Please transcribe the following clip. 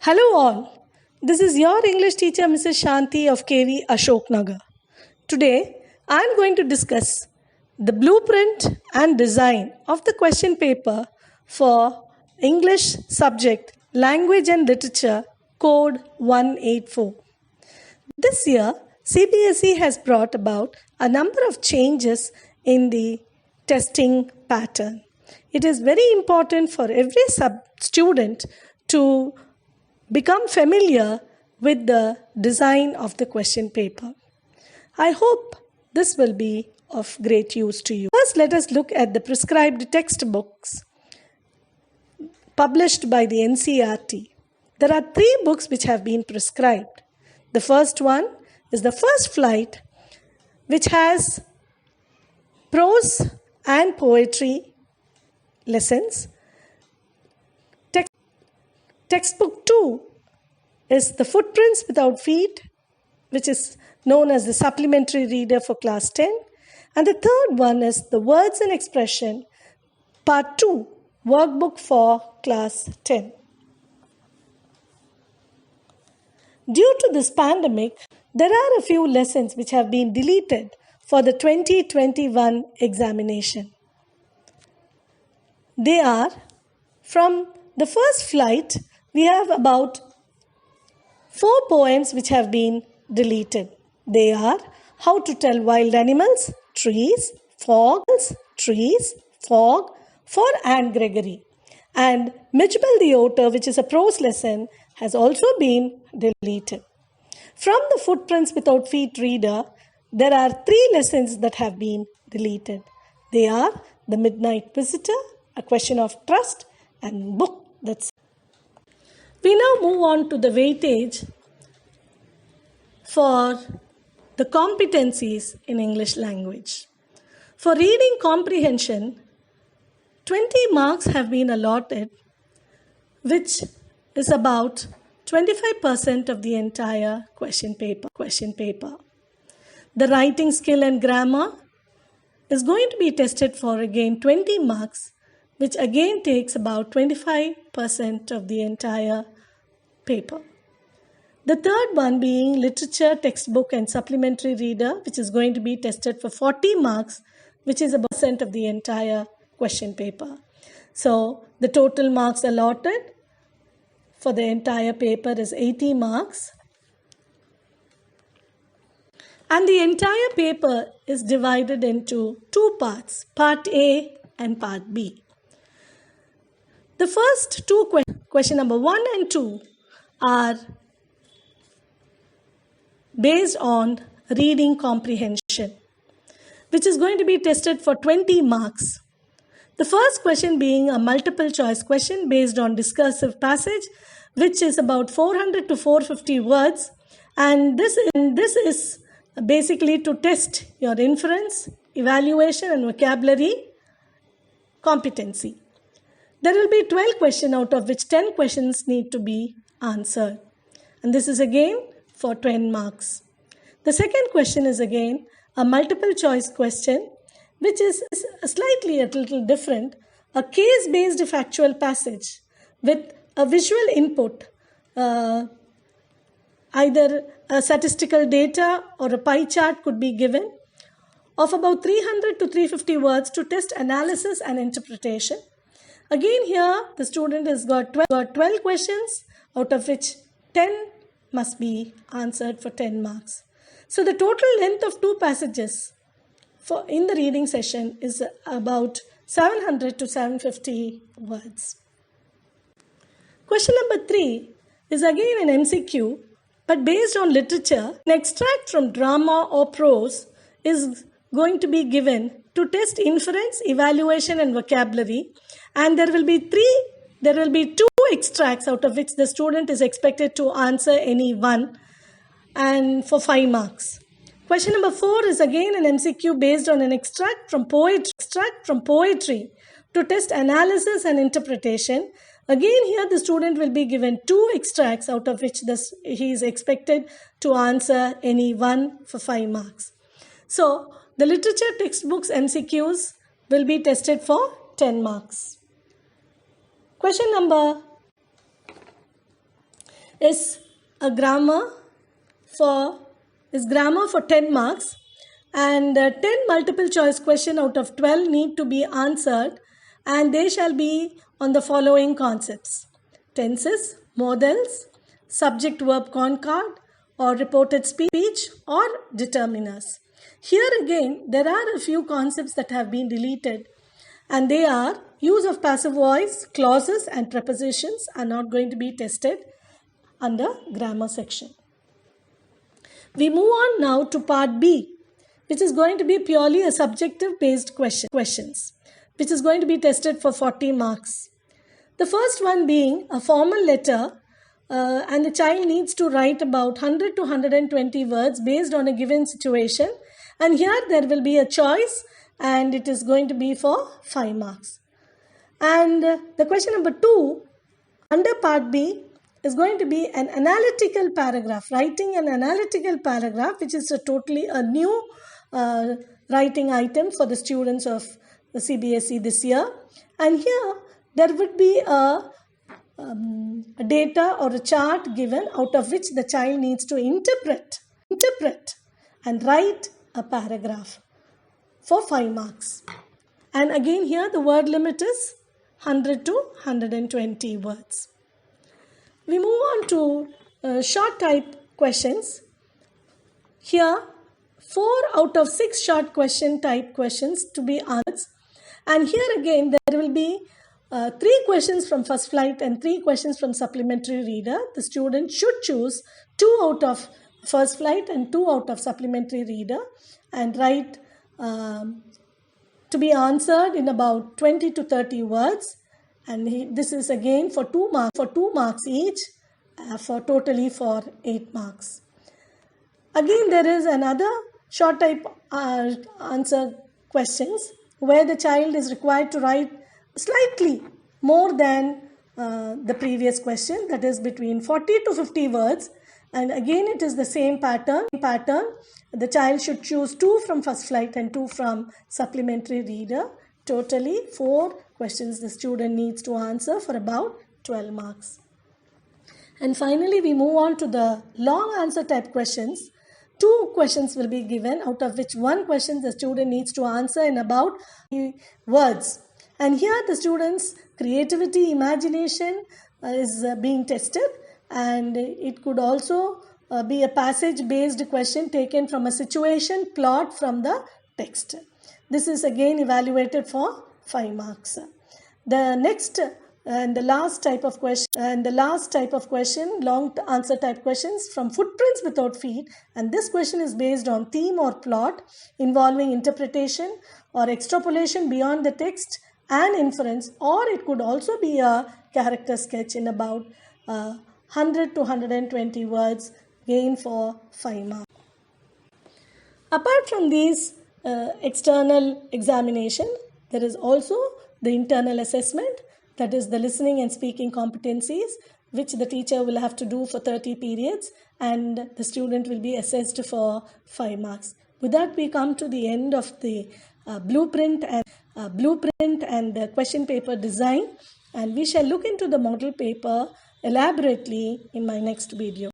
Hello all. This is your English teacher Mrs. Shanti of KV Ashoknagar. Today I am going to discuss the blueprint and design of the question paper for English subject Language and Literature Code 184. This year CBSE has brought about a number of changes in the testing pattern. It is very important for every student to become familiar with the design of the question paper. I hope this will be of great use to you. First, let us look at the prescribed textbooks published by the NCERT. There are 3 books which have been prescribed. The first one is The First Flight, which has prose and poetry lessons. Textbook 2 is The Footprints Without Feet, which is known as the supplementary reader for class 10. And the third one is The Words and Expression, part 2, workbook for class 10. Due to this pandemic, there are a few lessons which have been deleted for the 2021 examination. They are from The First Flight. We have about 4 poems which have been deleted. They are How to Tell Wild Animals, Trees, Fog, for Anne Gregory. And Mitchell the Otter, which is a prose lesson, has also been deleted. From the Footprints Without Feet reader, there are 3 lessons that have been deleted. They are The Midnight Visitor, A Question of Trust, and Book That's. We now move on to the weightage for the competencies in English language. For reading comprehension, 20 marks have been allotted, which is about 25% of the entire question paper. The writing skill and grammar is going to be tested for again 20 marks, which again takes about 25% of the entire paper. The third one being literature, textbook and supplementary reader, which is going to be tested for 40 marks, which is about % of the entire question paper. So the total marks allotted for the entire paper is 80 marks. And the entire paper is divided into 2 parts, Part A and Part B. The first 2 question number 1 and 2 are based on reading comprehension, which is going to be tested for 20 marks. The first question being a multiple choice question based on discursive passage, which is about 400 to 450 words. And this is basically to test your inference, evaluation and vocabulary competency. There will be 12 questions, out of which 10 questions need to be answered. And this is again for 10 marks. The second question is again a multiple choice question, which is slightly a little different, a case-based factual passage with a visual input, either a statistical data or a pie chart could be given, of about 300 to 350 words to test analysis and interpretation. Again here, the student has got 12 questions, out of which 10 must be answered for 10 marks. So the total length of 2 passages in the reading session is about 700 to 750 words. Question number 3 is again an MCQ, but based on literature. An extract from drama or prose is going to be given to test inference, evaluation and vocabulary, and there will be 2 extracts, out of which the student is expected to answer any one, and for 5 marks. Question number 4 is again an MCQ based on an extract from poetry to test analysis and interpretation. Again here the student will be given 2 extracts, out of which he is expected to answer any one for 5 marks. So the literature textbooks MCQs will be tested for 10 marks. Question number is grammar for 10 marks, and 10 multiple choice question out of 12 need to be answered, and they shall be on the following concepts: tenses, modals, subject verb concord, or reported speech, or determiners. Here again, there are a few concepts that have been deleted, and they are use of passive voice, clauses, and prepositions are not going to be tested under grammar section. We move on now to part B, which is going to be purely a subjective based questions, which is going to be tested for 40 marks. The first one being a formal letter, and the child needs to write about 100 to 120 words based on a given situation, and here there will be a choice, and it is going to be for 5 marks. And the question number 2 under part B is going to be an analytical paragraph, writing an analytical paragraph, which is totally a new writing item for the students of the CBSE this year. And here there would be a data or a chart given, out of which the child needs to interpret and write a paragraph for 5 marks. And again here the word limit is 100 to 120 words. We move on to short type questions. Here 4 out of 6 short question type questions to be answered, and here again there will be 3 questions from first flight and 3 questions from supplementary reader. The student should choose 2 out of first flight and 2 out of supplementary reader and write to be answered in about 20 to 30 words, and this is again for 2 marks each, for totally for 8 marks. Again there is another short type answer questions where the child is required to write slightly more than the previous question, that is between 40 to 50 words, and again it is the same pattern. The child should choose 2 from first flight and 2 from supplementary reader. Totally 4 questions the student needs to answer for about 12 marks. And finally we move on to the long answer type questions. 2 questions will be given, out of which 1 question the student needs to answer in about words. And here the student's creativity, imagination is being tested, and it could also be a passage based question taken from a situation plot from the text. This is again evaluated for 5 marks. The next and the last type of question, long answer type questions from footprints without feet, and this question is based on theme or plot involving interpretation or extrapolation beyond the text and inference, or it could also be a character sketch in about 100 to 120 words, again for 5 marks. Apart from these external examination, there is also the internal assessment, that is the listening and speaking competencies, which the teacher will have to do for 30 periods, and the student will be assessed for 5 marks. With that, we come to the end of the blueprint and the question paper design, and we shall look into the model paper elaborately in my next video.